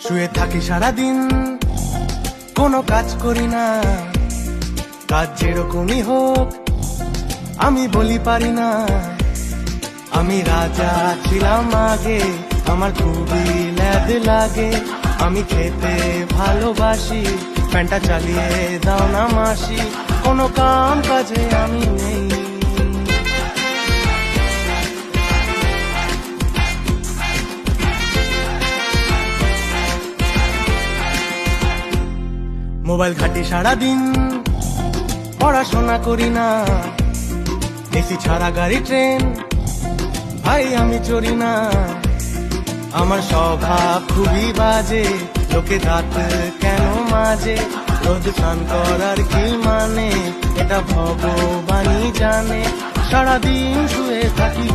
শুয়ে থাকি সারাদিন, কোনো কাজ করি না। কাজ যেরকমই হোক আমি বলি পারি না। আমি রাজা ছিলাম আগে, আমার খুবই ল্যাদ লাগে। আমি খেতে ভালোবাসি, ফ্যানটা চালিয়ে দাও না মাসি। কোনো কাম কাজে আমি নেই। মোবাইল ঘাটি সারাদিন, পড়াশোনা করি না। এসি ছাড়া গাড়ি ট্রেন ভাই আমি চড়ি না। আমার স্বভাব খুবই বাজে, লোকে দাঁত কেন মাজে। রোজ স্নান করার কি মানে, এটা ভগবানই জানে। সারাদিন শুয়ে থাকি